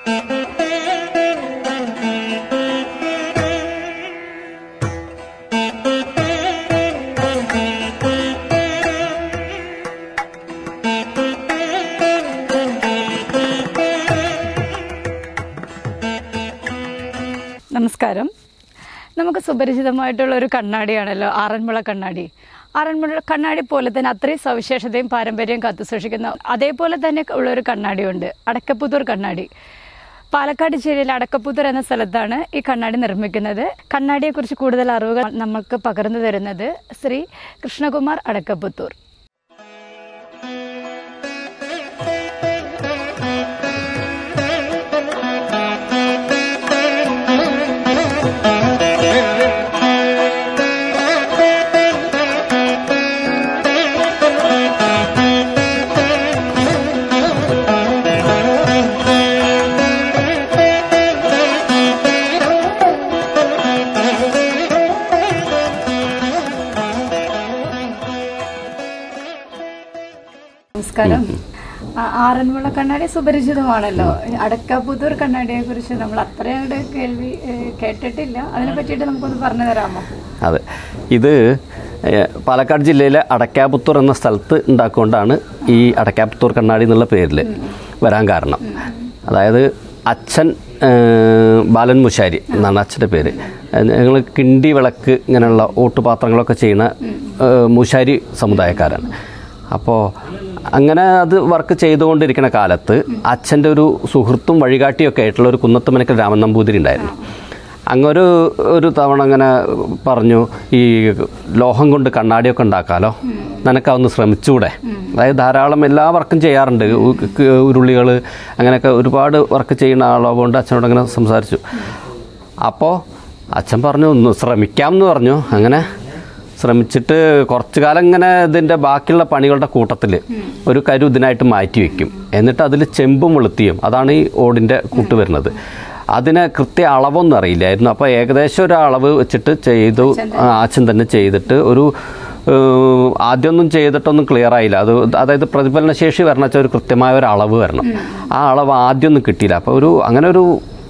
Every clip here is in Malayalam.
നമസ്കാരം. നമുക്ക് സുപരിചിതമായിട്ടുള്ള ഒരു കണ്ണാടിയാണല്ലോ ആറന്മുള കണ്ണാടി. ആറന്മുള കണ്ണാടി പോലെ തന്നെ അത്രയും സവിശേഷതയും പാരമ്പര്യവും കാത്തുസൂക്ഷിക്കുന്ന അതേപോലെ തന്നെ ഉള്ളൊരു കണ്ണാടിയുണ്ട്, അടക്കപ്പുത്തൂർ കണ്ണാടി. പാലക്കാട് ജില്ലയിലെ അടക്കപ്പുത്തൂർ എന്ന സ്ഥലത്താണ് ഈ കണ്ണാടി നിർമ്മിക്കുന്നത്. കണ്ണാടിയെക്കുറിച്ച് കൂടുതൽ അറിവുകൾ നമുക്ക് പകർന്നു തരുന്നത് ശ്രീ കൃഷ്ണകുമാർ അടക്കപ്പുത്തൂർ. നമസ്കാരം. ആറന്മുള കണ്ണാടി സുപരിചിതമാണല്ലോ. അടക്കപ്പുത്തൂർ കണ്ണാടിയെ കുറിച്ച് നമ്മൾ അത്രയും കേൾവി കേട്ടിട്ടില്ല. അതിനെ പറ്റിയിട്ട് നമുക്കൊന്ന് പറഞ്ഞു തരാമോ? അതെ, ഇത് പാലക്കാട് ജില്ലയിലെ അടക്കാപുത്തൂർ എന്ന സ്ഥലത്ത് ഉണ്ടാക്കൊണ്ടാണ് ഈ അടക്കാപുത്തൂർ കണ്ണാടി എന്നുള്ള പേരിൽ വരാൻ കാരണം. അതായത് അച്ഛൻ ബാലൻ മുശാരി എന്നാണ് അച്ഛൻ്റെ പേര്. ഞങ്ങൾ കിണ്ടി വിളക്ക് ഇങ്ങനെയുള്ള ഓട്ടുപാത്രങ്ങളൊക്കെ ചെയ്യുന്ന മുശാരി സമുദായക്കാരാണ്. അപ്പോൾ അങ്ങനെ അത് വർക്ക് ചെയ്തുകൊണ്ടിരിക്കുന്ന കാലത്ത് അച്ഛൻ്റെ ഒരു സുഹൃത്തും വഴികാട്ടിയൊക്കെ ആയിട്ടുള്ള ഒരു കുന്നത്തുമനക്കൽ രാമൻ നമ്പൂതിരി ഉണ്ടായിരുന്നു. ഒരു തവണ അങ്ങനെ പറഞ്ഞു, ഈ ലോഹം കൊണ്ട് കണ്ണാടിയൊക്കെ ഉണ്ടാക്കാമല്ലോ, നിനക്കതൊന്ന് ശ്രമിച്ചുകൂടെ? അതായത് ധാരാളം എല്ലാ വർക്കും ചെയ്യാറുണ്ട്, ഉരുളികൾ അങ്ങനെയൊക്കെ ഒരുപാട് വർക്ക് ചെയ്യുന്ന ആളാകൊണ്ട് അച്ഛനോട് അങ്ങനെ സംസാരിച്ചു. അപ്പോൾ അച്ഛൻ പറഞ്ഞു ഒന്ന് ശ്രമിക്കാമെന്ന് പറഞ്ഞു. അങ്ങനെ ശ്രമിച്ചിട്ട് കുറച്ചു കാലം ഇങ്ങനെ ഇതിൻ്റെ ബാക്കിയുള്ള പണികളുടെ കൂട്ടത്തിൽ ഒരു കരു ഇതിനായിട്ട് മാറ്റി വയ്ക്കും. എന്നിട്ട് അതിൽ ചെമ്പും വെളുത്തിയും, അതാണ് ഈ ഓടിൻ്റെ കൂട്ട് വരുന്നത്, അതിന് കൃത്യ അളവൊന്നും അറിയില്ലായിരുന്നു. അപ്പോൾ ഏകദേശം ഒരു അളവ് വെച്ചിട്ട് ചെയ്തു. അച്ഛൻ തന്നെ ചെയ്തിട്ട് ഒരു ആദ്യമൊന്നും ചെയ്തിട്ടൊന്നും ക്ലിയർ ആയില്ല. അതായത് പ്രതിഫലനശേഷി വരണം വെച്ചാൽ ഒരു കൃത്യമായ ഒരു അളവ് വരണം. ആ അളവ് ആദ്യമൊന്നും കിട്ടിയില്ല. അപ്പോൾ അങ്ങനെ ഒരു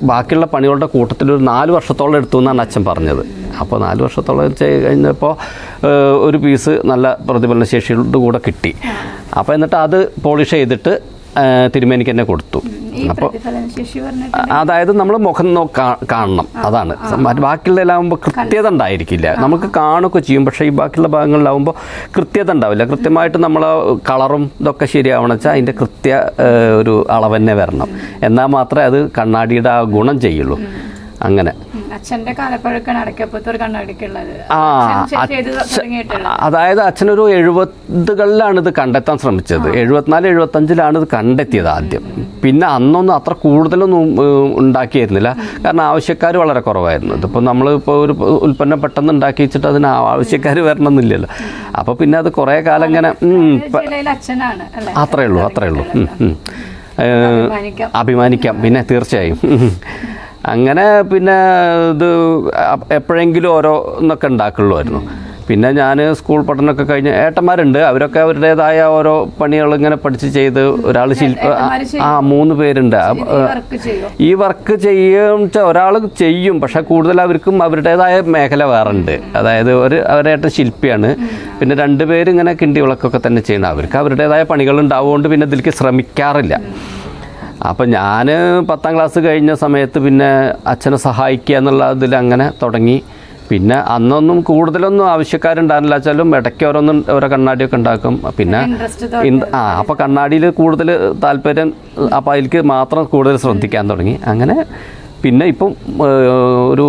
ബാക്കിയുള്ള പണികളുടെ കൂട്ടത്തിൽ ഒരു 4 വർഷത്തോളം എടുത്തു എന്നാണ് അച്ഛൻ പറഞ്ഞത്. അപ്പോൾ 4 വർഷത്തോളം ചെയ്ത് കഴിഞ്ഞപ്പോൾ ഒരു പീസ് നല്ല പ്രതിഫലനശേഷിയുടെ കൂടെ കിട്ടി. അപ്പോൾ എന്നിട്ട് അത് പോളിഷ് ചെയ്തിട്ട് തിരുമേനിക്ക് തന്നെ കൊടുത്തു. അപ്പോൾ അതായത് നമ്മൾ മുഖം കാണണം, അതാണ്. ബാക്കിയുള്ളതിലാവുമ്പോൾ കൃത്യത ഉണ്ടായിരിക്കില്ല. നമുക്ക് കാണുകയൊക്കെ ചെയ്യും, പക്ഷേ ഈ ബാക്കിയുള്ള ഭാഗങ്ങളിലാവുമ്പോൾ കൃത്യത ഉണ്ടാവില്ല. കൃത്യമായിട്ട് നമ്മൾ കളറും ഇതൊക്കെ ശരിയാവണം വെച്ചാൽ അതിൻ്റെ കൃത്യ ഒരു അളവ് തന്നെ വരണം. എന്നാൽ മാത്രമേ അത് കണ്ണാടിയുടെ ആ ഗുണം ചെയ്യുള്ളൂ. അങ്ങനെ അച്ഛൻ്റെ കാലപ്പഴക്കാണ് അടക്കപ്പുത്തൂർ കണ്ണാടിക്കുള്ളത്. അതായത് അച്ഛനൊരു 70കളിലാണ് ഇത് കണ്ടെത്താൻ ശ്രമിച്ചത്. 74-75 ഇത് കണ്ടെത്തിയത് ആദ്യം. പിന്നെ അന്നൊന്നും അത്ര കൂടുതലൊന്നും ഉണ്ടാക്കിയിരുന്നില്ല, കാരണം ആവശ്യക്കാർ വളരെ കുറവായിരുന്നു. ഇതിപ്പോൾ നമ്മളിപ്പോൾ ഒരു ഉൽപ്പന്നം പെട്ടെന്ന് ഉണ്ടാക്കി വെച്ചിട്ട് അതിന് ആവശ്യക്കാർ വരണമെന്നില്ലല്ലോ. അപ്പോൾ പിന്നെ അത് കുറേ കാലം ഇങ്ങനെ അത്രയേ ഉള്ളൂ. അഭിമാനിക്കാം, പിന്നെ തീർച്ചയായും. അങ്ങനെ പിന്നെ ഇത് എപ്പോഴെങ്കിലും ഓരോന്നൊക്കെ ഉണ്ടാക്കുള്ളൂ. പിന്നെ ഞാൻ സ്കൂൾ പഠനമൊക്കെ കഴിഞ്ഞ് ഏട്ടന്മാരുണ്ട്, അവരൊക്കെ അവരുടേതായ ഓരോ പണികൾ ഇങ്ങനെ പഠിച്ച് ചെയ്ത്. ഒരാൾ 3 പേരുണ്ട്. ഈ വർക്ക് ചെയ്യും ഒരാൾ ചെയ്യും, പക്ഷെ കൂടുതൽ അവർക്കും അവരുടേതായ മേഖല വേറെ ഉണ്ട്. അതായത് അവരേട്ടൻ ശില്പിയാണ്, പിന്നെ 2 പേര് ഇങ്ങനെ കിണ്ടി വിളക്കൊക്കെ തന്നെ ചെയ്യണം. അവർക്ക് അവരുടേതായ പണികൾ ഉണ്ടാവുകൊണ്ട് പിന്നെ ഇതിലേക്ക് ശ്രമിക്കാറില്ല. അപ്പം ഞാൻ 10ാം ക്ലാസ് കഴിഞ്ഞ സമയത്ത് പിന്നെ അച്ഛനെ സഹായിക്കുക എന്നുള്ള ഇതിൽ അങ്ങനെ തുടങ്ങി. പിന്നെ അന്നൊന്നും കൂടുതലൊന്നും ആവശ്യക്കാരുണ്ടായിരുന്നില്ല വെച്ചാലും ഇടയ്ക്ക് ഓരോ കണ്ണാടിയൊക്കെ ഉണ്ടാക്കും. പിന്നെ അപ്പോൾ കണ്ണാടിയിൽ കൂടുതൽ താല്പര്യം, അപ്പോൾ അതിലേക്ക് മാത്രം കൂടുതൽ ശ്രദ്ധിക്കാൻ തുടങ്ങി. അങ്ങനെ പിന്നെ ഇപ്പം ഒരു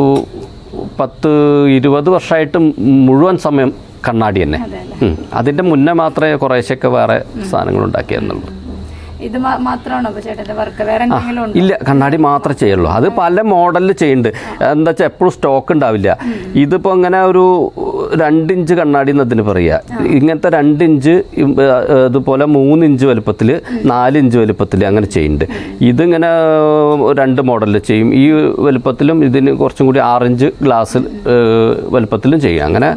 10-20 വർഷമായിട്ട് മുഴുവൻ സമയം കണ്ണാടി തന്നെ. അതിൻ്റെ മുന്നേ മാത്രമേ കുറേശ്ശൊക്കെ വേറെ സാധനങ്ങൾ ഉണ്ടാക്കിയിരുന്നുള്ളൂ. ഇത് മാത്രമാണോ ചേട്ടൻ്റെ വർക്ക്? വേറെ എന്തെങ്കിലും ഉണ്ടോ? ഇല്ല, കണ്ണാടി മാത്രമേ ചെയ്യുള്ളൂ. അത് പല മോഡലിൽ ചെയ്യുന്നുണ്ട്. എന്താ വെച്ചാൽ എപ്പോഴും സ്റ്റോക്ക് ഉണ്ടാവില്ല. ഇതിപ്പോൾ ഇങ്ങനെ ഒരു 2 ഇഞ്ച് കണ്ണാടി എന്നതിന് പറയുക. ഇങ്ങനത്തെ 2 ഇഞ്ച്, ഇതുപോലെ 3 ഇഞ്ച് വലുപ്പത്തിൽ, 4 ഇഞ്ച് വലുപ്പത്തിൽ അങ്ങനെ ചെയ്യുന്നുണ്ട്. ഇതിങ്ങനെ 2 മോഡലിൽ ചെയ്യും. ഈ വലുപ്പത്തിലും ഇതിന് കുറച്ചും കൂടി 6 ഇഞ്ച് ഗ്ലാസ് വലുപ്പത്തിലും ചെയ്യും. അങ്ങനെ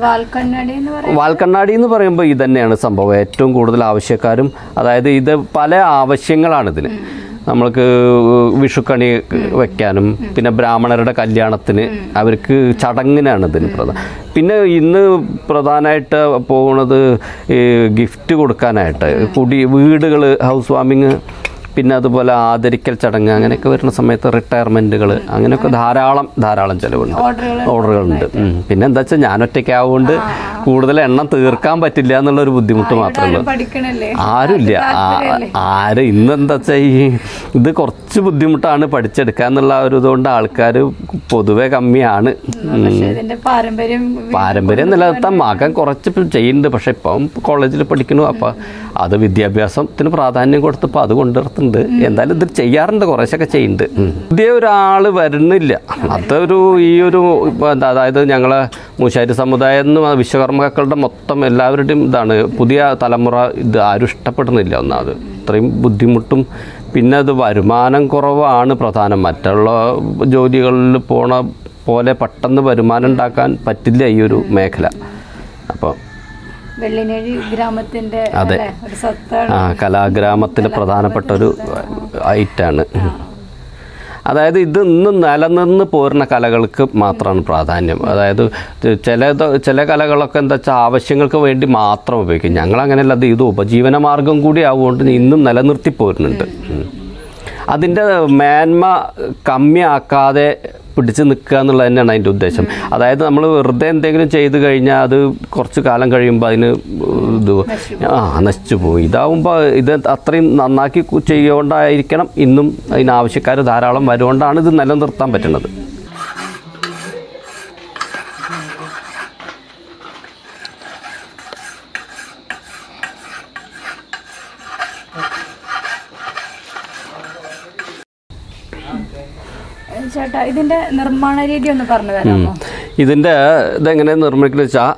വാൽക്കണ്ണാടി എന്ന് പറയുമ്പോൾ ഇത് തന്നെയാണ് സംഭവം. ഏറ്റവും കൂടുതൽ ആവശ്യക്കാരും, അതായത് ഇത് പല ആവശ്യങ്ങളാണ് ഇതിന്. നമ്മൾക്ക് വിഷുക്കണി വയ്ക്കാനും പിന്നെ ബ്രാഹ്മണരുടെ കല്യാണത്തിന് അവർക്ക് ചടങ്ങിനാണ് ഇതിന് പ്രധാനം. പിന്നെ ഇന്ന് പ്രധാനമായിട്ട് പോകുന്നത് ഗിഫ്റ്റ് കൊടുക്കാനായിട്ട് വീടുകൾ ഹൗസ് വാമിങ്, പിന്നെ അതുപോലെ ആദരിക്കൽ ചടങ്ങ് അങ്ങനെയൊക്കെ വരുന്ന സമയത്ത് റിട്ടയർമെൻറ്റുകൾ അങ്ങനെയൊക്കെ ധാരാളം ചിലവുണ്ട്, ഓർഡറുകളുണ്ട്. പിന്നെ എന്താ വെച്ചാൽ ഞാൻ ഒറ്റയ്ക്കാവുകൊണ്ട് കൂടുതൽ എണ്ണം തീർക്കാൻ പറ്റില്ല എന്നുള്ളൊരു ബുദ്ധിമുട്ട് മാത്രമേ ഉള്ളൂ. ആരുമില്ല, ഇന്നെന്താ വെച്ചാൽ ഇത് കുറച്ച് ബുദ്ധിമുട്ടാണ് പഠിച്ചെടുക്കുക എന്നുള്ള ഒരു ഇതുകൊണ്ട് ആൾക്കാർ പൊതുവെ കമ്മിയാണ്. പാരമ്പര്യം നിലനിർത്താൻ മകൻ കുറച്ച് ചെയ്യുന്നുണ്ട്, പക്ഷെ ഇപ്പം കോളേജിൽ പഠിക്കണു. അപ്പം അത് വിദ്യാഭ്യാസത്തിന് പ്രാധാന്യം കൊടുത്തപ്പോൾ അത് കൊണ്ടുവരുത്തുന്നുണ്ട്. എന്തായാലും ഇത് ചെയ്യാറുണ്ട്, കുറേശ്ശൊക്കെ ചെയ്യുന്നുണ്ട്. പുതിയ ഒരാൾ വരുന്നില്ല. അതൊരു അതായത് ഞങ്ങളെ മൂശാരി സമുദായം എന്ന് വിശ്വകർമ്മക്കളുടെ മൊത്തം എല്ലാവരുടെയും ഇതാണ്. പുതിയ തലമുറ ഇത് ആരും ഇഷ്ടപ്പെടുന്നില്ല. ഒന്നാമത് ഇത്രയും ബുദ്ധിമുട്ടും പിന്നെ അത് വരുമാനം കുറവാണ് പ്രധാനം. മറ്റുള്ള ജോലികളിൽ പോണ പോലെ പെട്ടെന്ന് വരുമാനം ഉണ്ടാക്കാൻ പറ്റില്ല ഈ ഒരു മേഖല. അപ്പോൾ അതെ, കലാഗ്രാമത്തിലെ പ്രധാനപ്പെട്ട ഒരു ഐറ്റാണ്. അതായത് ഇത് ഇന്ന് നിലനിന്ന് പോരുന്ന കലകൾക്ക് മാത്രമാണ് പ്രാധാന്യം. അതായത് ചില കലകളൊക്കെ എന്താ വെച്ചാൽ ആവശ്യങ്ങൾക്ക് വേണ്ടി മാത്രം ഉപയോഗിക്കും. ഞങ്ങളങ്ങനെയല്ല, ഇത് ഉപജീവന മാർഗം കൂടി ആവുകൊണ്ട് ഇന്നും നിലനിർത്തി പോരുന്നുണ്ട്. അതിൻ്റെ മേന്മ കമ്മിയാക്കാതെ പിടിച്ച് നിൽക്കുക എന്നുള്ളത് തന്നെയാണ് അതിൻ്റെ ഉദ്ദേശം. അതായത് നമ്മൾ വെറുതെ എന്തെങ്കിലും ചെയ്ത് കഴിഞ്ഞാൽ അത് കുറച്ച് കാലം കഴിയുമ്പോൾ അതിന് നശിച്ചു പോകും. ഇതാവുമ്പോൾ ഇത് അത്രയും നന്നാക്കി ചെയ്യുകൊണ്ടായിരിക്കണം ഇന്നും അതിനാവശ്യക്കാർ ധാരാളം വരുകൊണ്ടാണ് ഇത് നിലനിർത്താൻ പറ്റുന്നത്. ചേട്ടാ, ഇതിന്റെ നിർമ്മാണ രീതി ഒന്ന് പറഞ്ഞു തരാമോ? ഇതിന്റെ ഇതെങ്ങനെ നിർമ്മിക്കുന്നത് വെച്ചാൽ,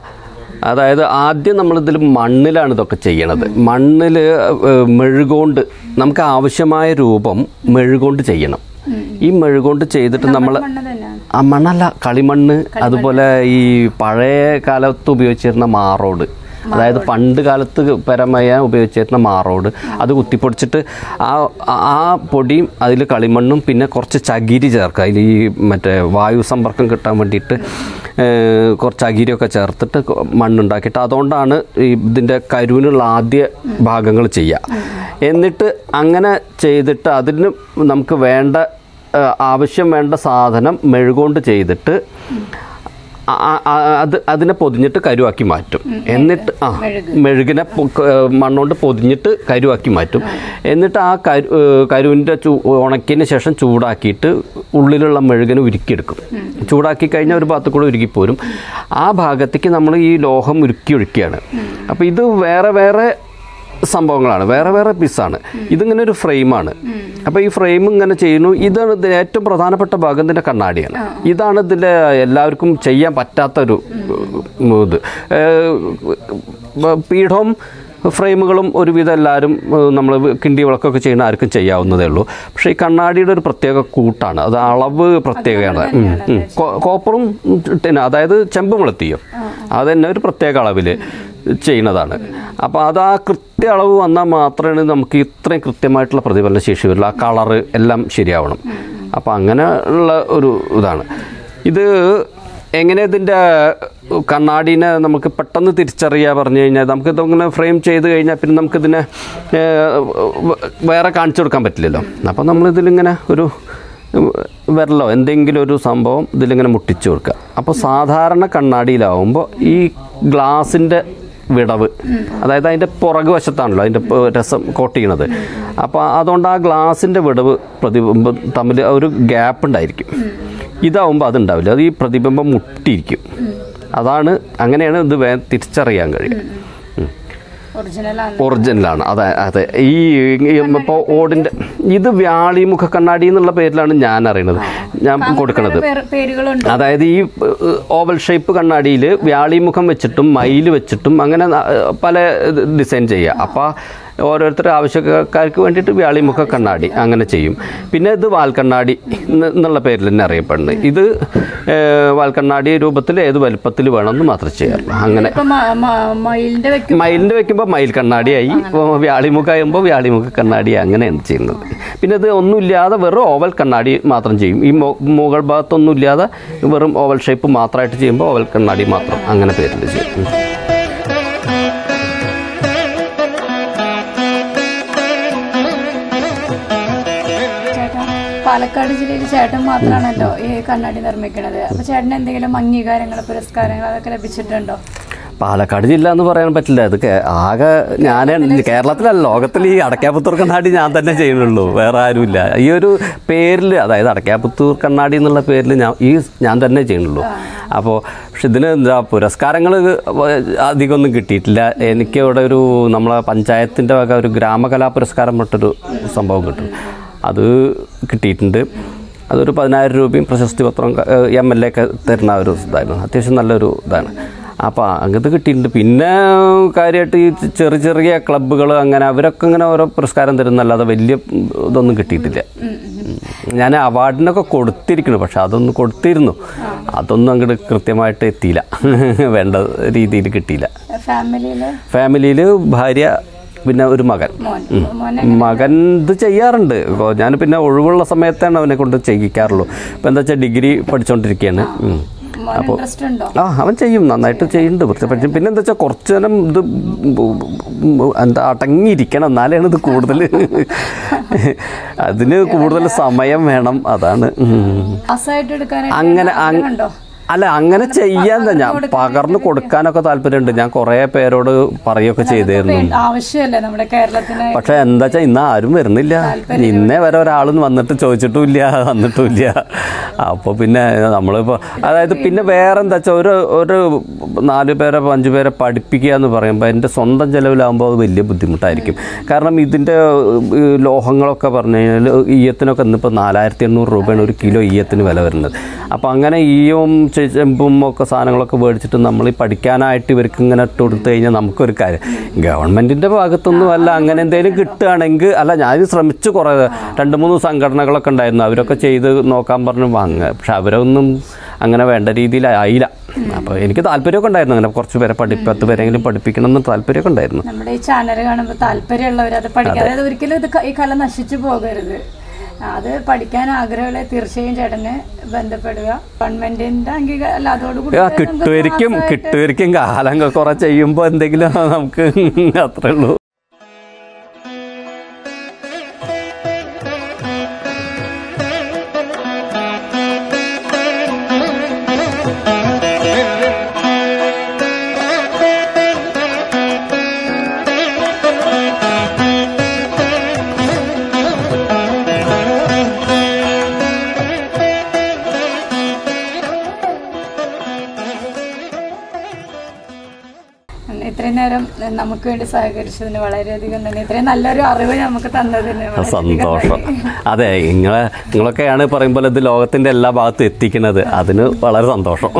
അതായത് ആദ്യം നമ്മളിതിൽ മണ്ണിലാണ് ഇതൊക്കെ ചെയ്യണത്. മണ്ണിൽ മെഴുകൊണ്ട് നമുക്ക് ആവശ്യമായ രൂപം മെഴുകൊണ്ട് ചെയ്യണം. ഈ മെഴുകൊണ്ട് ചെയ്തിട്ട് നമ്മൾ മണ്ണല്ല, കളിമണ്ണ്, അതുപോലെ ഈ പഴയ കാലത്ത് ഉപയോഗിച്ചിരുന്ന മാറോട്, അതായത് പണ്ട് കാലത്ത് പരമയ ഉപയോഗിച്ചിരുന്ന മാറോട് അത് കുത്തിപ്പൊടിച്ചിട്ട് ആ പൊടിയും അതിൽ കളിമണ്ണും പിന്നെ കുറച്ച് ചകിരി ചേർക്കുക. അതിൽ ഈ മറ്റേ വായു സമ്പർക്കം കിട്ടാൻ വേണ്ടിയിട്ട് കുറച്ച് ചകിരിയൊക്കെ ചേർത്തിട്ട് മണ്ണുണ്ടാക്കിയിട്ട് അതുകൊണ്ടാണ് ഇതിൻ്റെ കരുവിനുള്ള ആദ്യ ഭാഗങ്ങൾ ചെയ്യുക. എന്നിട്ട് അങ്ങനെ ചെയ്തിട്ട് അതിന് നമുക്ക് ആവശ്യം വേണ്ട സാധനം മെഴുകൊണ്ട് ചെയ്തിട്ട് അതിനെ പൊതിഞ്ഞിട്ട് കരുവാക്കി മാറ്റും. എന്നിട്ട് മെഴുകിനെ മണ്ണുകൊണ്ട് പൊതിഞ്ഞിട്ട് കരുവാക്കി മാറ്റും. എന്നിട്ട് ആ കരുവിൻ്റെ ഉണക്കിയതിന് ശേഷം ചൂടാക്കിയിട്ട് ഉള്ളിലുള്ള മെഴുകിനെ ഉരുക്കിയെടുക്കും. ചൂടാക്കി കഴിഞ്ഞാൽ ഒരു ഭാഗത്ത് കൂടെ ഉരുക്കിപ്പോരും. ആ ഭാഗത്തേക്ക് നമ്മൾ ഈ ലോഹം ഒഴുക്കിയാണ്. അപ്പോൾ ഇത് വേറെ സംഭവങ്ങളാണ്, വേറെ പീസാണ്. ഇതിങ്ങനെ ഒരു ഫ്രെയിമാണ്. അപ്പോൾ ഈ ഫ്രെയിം ഇങ്ങനെ ചെയ്യുന്നു. ഇതാണ് ഇതിൻ്റെ ഏറ്റവും പ്രധാനപ്പെട്ട ഭാഗം, ഇതിൻ്റെ കണ്ണാടിയാണ്. ഇതാണ് ഇതിൻ്റെ എല്ലാവർക്കും ചെയ്യാൻ പറ്റാത്തൊരു ഇത്. പീഠവും ഫ്രെയിമുകളും ഒരുവിധം എല്ലാവരും നമ്മൾ കിണ്ടി വിളക്കൊക്കെ ചെയ്യുന്ന ആർക്കും ചെയ്യാവുന്നതേ ഉള്ളൂ. പക്ഷേ ഈ കണ്ണാടിയുടെ ഒരു പ്രത്യേക കൂട്ടാണ്, അത് അളവ് പ്രത്യേകമാണ്. കോപ്പറും അതായത് ചെമ്പും വെളുത്തിയും അത് തന്നെ ഒരു പ്രത്യേക അളവിൽ ചെയ്യുന്നതാണ്. അപ്പോൾ അത് ആ കൃത്യ അളവ് വന്നാൽ മാത്രമേ നമുക്ക് ഇത്രയും കൃത്യമായിട്ടുള്ള പ്രതിഫലന ശേഷി വരുള്ളൂ. ആ കളറ് എല്ലാം ശരിയാവണം. അപ്പോൾ അങ്ങനെ ഉള്ള ഒരു ഇതാണ് ഇത്. എങ്ങനെ ഇതിൻ്റെ കണ്ണാടീനെ നമുക്ക് പെട്ടെന്ന് തിരിച്ചറിയുക പറഞ്ഞു കഴിഞ്ഞാൽ, നമുക്കിതങ്ങനെ ഫ്രെയിം ചെയ്ത് കഴിഞ്ഞാൽ പിന്നെ നമുക്കിതിനെ വേറെ കാണിച്ചു കൊടുക്കാൻ പറ്റില്ലല്ലോ. അപ്പോൾ നമ്മളിതിലിങ്ങനെ ഒരു വിരലോ എന്തെങ്കിലും ഒരു സംഭവം ഇതിലിങ്ങനെ മുട്ടിച്ചു കൊടുക്കുക. അപ്പോൾ സാധാരണ കണ്ണാടിയിലാവുമ്പോൾ ഈ ഗ്ലാസിൻ്റെ വിടവ്, അതായത് അതിൻ്റെ പുറകു വശത്താണല്ലോ അതിൻ്റെ രസം കോട്ട് ചെയ്യണത്. അപ്പോൾ അതുകൊണ്ട് ആ ഗ്ലാസിൻ്റെ വിടവ് പ്രതിബിംബം തമ്മിൽ ഒരു ഗ്യാപ്പ് ഉണ്ടായിരിക്കും. ഇതാവുമ്പോൾ അതുണ്ടാവില്ല, അത് ഈ പ്രതിബിംബം മുട്ടിയിരിക്കും. അങ്ങനെയാണ് ഇത് തിരിച്ചറിയാൻ കഴിയുക. ഒറിജിനലാണ്. അതെ. ഈ ഇപ്പോൾ ഓടിൻ്റെ ഇത് വ്യാളിമുഖ കണ്ണാടി എന്നുള്ള പേരിലാണ് ഞാൻ അറിയണത്, ഞാൻ കൊടുക്കണത്. അതായത് ഈ ഓവൽ ഷേപ്പ് കണ്ണാടിയിൽ വ്യാളിമുഖം വെച്ചിട്ടും മയിൽ വെച്ചിട്ടും അങ്ങനെ പല ഡിസൈൻ ചെയ്യുക. അപ്പോൾ ഓരോരുത്തർ ആവശ്യക്കാർക്ക് വേണ്ടിയിട്ട് വ്യാളിമുഖ കണ്ണാടി അങ്ങനെ ചെയ്യും. പിന്നെ ഇത് വാൽക്കണ്ണാടി എന്നുള്ള പേരിൽ തന്നെ അറിയപ്പെടുന്നത്. ഇത് വാൽക്കണ്ണാടി രൂപത്തിൽ ഏത് വലിപ്പത്തിൽ വേണമെന്ന് മാത്രം ചെയ്യാറുള്ളൂ. അങ്ങനെ മയിലിൻ്റെ വെക്കുമ്പോൾ മയിൽ കണ്ണാടിയായി, വ്യാളിമുഖാകുമ്പോൾ വ്യാളിമുഖ കണ്ണാടി, അങ്ങനെയാണ് ചെയ്യുന്നത്. പിന്നെ ഇത് ഒന്നുമില്ലാതെ വെറും ഓവൽ കണ്ണാടി മാത്രം ചെയ്യും. ഈ മുകൾ ഭാഗത്തൊന്നും ഇല്ലാതെ വെറും ഓവൽ ഷേപ്പ് മാത്രമായിട്ട് ചെയ്യുമ്പോൾ ഓവൽ കണ്ണാടി മാത്രം അങ്ങനെ പേരിൽ ചെയ്യും. പാലക്കാട് ജില്ലയിൽ ചേട്ടൻ മാത്രമാണല്ലോ ഈ കണ്ണാടി നിർമ്മിക്കുന്നത്. അപ്പോൾ ചേട്ടന് എന്തെങ്കിലും അംഗീകാരങ്ങൾ, പുരസ്കാരങ്ങൾ അതൊക്കെ ലഭിച്ചിട്ടുണ്ടോ? പാലക്കാട് ജില്ല എന്ന് പറയാൻ പറ്റില്ല. അത് ആകെ ഞാൻ കേരളത്തിലല്ല, ലോകത്തിൽ ഈ അടക്കാപുത്തൂർ കണ്ണാടി ഞാൻ തന്നെ ചെയ്യുന്നുള്ളൂ, വേറെ ആരുമില്ല. ഈ ഒരു പേരിൽ, അതായത് അടക്കാപുത്തൂർ കണ്ണാടി എന്നുള്ള പേരിൽ ഞാൻ തന്നെ ചെയ്യുന്നുള്ളൂ. അപ്പോൾ പക്ഷെ ഇതിന് എന്താ പുരസ്കാരങ്ങൾ അധികമൊന്നും കിട്ടിയിട്ടില്ല. എനിക്ക് ഇവിടെ ഒരു നമ്മളെ പഞ്ചായത്തിൻ്റെ വക ഒരു ഗ്രാമകലാ പുരസ്കാരം മറ്റൊരു സംഭവം കിട്ടും, അത് കിട്ടിയിട്ടുണ്ട്. അതൊരു 10,000 രൂപയും പ്രശസ്തി പത്രം MLA ഒക്കെ തരുന്ന ഒരു ഇതായിരുന്നു. അത്യാവശ്യം നല്ലൊരു ഇതാണ്. അപ്പോൾ അങ്ങനത്തെ കിട്ടിയിട്ടുണ്ട്. പിന്നെ കാര്യമായിട്ട് ഈ ചെറിയ ചെറിയ ക്ലബ്ബുകൾ അങ്ങനെ അവരൊക്കെ ഇങ്ങനെ ഓരോ പുരസ്കാരം തരുന്നല്ലാതെ വലിയ ഇതൊന്നും കിട്ടിയിട്ടില്ല. ഞാൻ അവാർഡിനൊക്കെ കൊടുത്തിരിക്കുന്നു, പക്ഷെ അതൊന്നും കൊടുത്തിരുന്നു, അതൊന്നും അങ്ങോട്ട് കൃത്യമായിട്ട് എത്തിയില്ല, വേണ്ട രീതിയിൽ കിട്ടിയില്ല. ഫാമിലിയിൽ ഭാര്യ, പിന്നെ ഒരു മകൻ ഇത് ചെയ്യാറുണ്ട്. ഞാൻ പിന്നെ ഒഴിവുള്ള സമയത്താണ് അവനെ കൊണ്ട് ചെയ്യിക്കാറുള്ളൂ. ഇപ്പം എന്താ വെച്ചാൽ ഡിഗ്രി പഠിച്ചുകൊണ്ടിരിക്കുകയാണ്. അപ്പോൾ അവൻ ചെയ്യും, നന്നായിട്ട് ചെയ്യുന്നുണ്ട്. പക്ഷേ പിന്നെ എന്താ വെച്ചാൽ കുറച്ച് നേരം ഇത് അടങ്ങിയിരിക്കണം, എന്നാലാണ് ഇത് കൂടുതൽ, അതിന് കൂടുതൽ സമയം വേണം. അതാണ് അങ്ങനെ അങ്ങനെ ചെയ്യാൻ ഞാൻ പകർന്നു കൊടുക്കാനൊക്കെ താല്പര്യമുണ്ട്. ഞാൻ കുറേ പേരോട് പറയുകയൊക്കെ ചെയ്തിരുന്നു. പക്ഷെ എന്താ വെച്ചാൽ ഇന്ന് ആരും വരുന്നില്ല. ഇന്നേ വരെ ഒരാളൊന്നും വന്നിട്ടുമില്ല. അപ്പോൾ പിന്നെ നമ്മളിപ്പോൾ അതായത് പിന്നെ വേറെ എന്താ വെച്ചാൽ ഒരു 4 പേരെ 5 പേരെ പഠിപ്പിക്കുക എന്ന് പറയുമ്പോൾ എൻ്റെ സ്വന്തം ചിലവിലാകുമ്പോൾ അത് വലിയ ബുദ്ധിമുട്ടായിരിക്കും. കാരണം ഇതിൻ്റെ ലോഹങ്ങളൊക്കെ പറഞ്ഞു കഴിഞ്ഞാൽ ഈയത്തിനൊക്കെ ഇന്നിപ്പോൾ 4,800 രൂപയാണ് ഒരു കിലോ ഈയത്തിന് വില വരുന്നത്. അപ്പോൾ അങ്ങനെ ഈയവും ചെമ്പും ഒക്കെ സാധനങ്ങളൊക്കെ മേടിച്ചിട്ട് നമ്മൾ ഈ പഠിക്കാനായിട്ട് ഇവർക്ക് ഇങ്ങനെ ഇട്ട് കൊടുത്തു കഴിഞ്ഞാൽ നമുക്കൊരു കാര്യം, ഗവൺമെൻറ്റിൻ്റെ ഭാഗത്തൊന്നും അല്ല അങ്ങനെ എന്തെങ്കിലും കിട്ടുകയാണെങ്കിൽ, അല്ല ഞാൻ ശ്രമിച്ചു, കുറേ 2-3 സംഘടനകളൊക്കെ ഉണ്ടായിരുന്നു, അവരൊക്കെ ചെയ്ത് നോക്കാൻ പറഞ്ഞു വാങ്ങുക. പക്ഷെ അവരൊന്നും അങ്ങനെ വേണ്ട രീതിയിലായില്ല. അപ്പോൾ എനിക്ക് താല്പര്യമൊക്കെ ഉണ്ടായിരുന്നു, അങ്ങനെ കുറച്ച് പേരെ 10 പേരെങ്കിലും പഠിപ്പിക്കണം എന്ന് താല്പര്യമൊക്കെ ഉണ്ടായിരുന്നു. നമ്മുടെ ഈ ചാനൽ കാണുമ്പോൾ താല്പര്യമുള്ളവർ അത് പഠിക്കാതെ ഒരിക്കലും ഇത് ഈ കല നശിച്ചു പോകരുത്. അത് പഠിക്കാൻ ആഗ്രഹമുള്ള തീർച്ചയായും ചേട്ടനെ ബന്ധപ്പെടുക. ഗവൺമെന്റിന്റെ അംഗീകാരം അല്ല, അതോടുകൂടി കിട്ടുമായിരിക്കും കാലം കുറെ ചെയ്യുമ്പോൾ എന്തെങ്കിലും നമുക്ക് അത്രേ ഉള്ളൂ. ഇത്രയും നേരം നമുക്ക് വേണ്ടി സഹകരിച്ചതിന് വളരെയധികം നന്ദി. ഇത്രയും നല്ലൊരു അറിവ് നമുക്ക് തന്നതിന് സന്തോഷം. അതെ, നിങ്ങളൊക്കെയാണ് പറയുമ്പോൾ ഇത് ലോകത്തിൻ്റെ എല്ലാ ഭാഗത്തും എത്തിക്കുന്നത്, അതിന് വളരെ സന്തോഷം.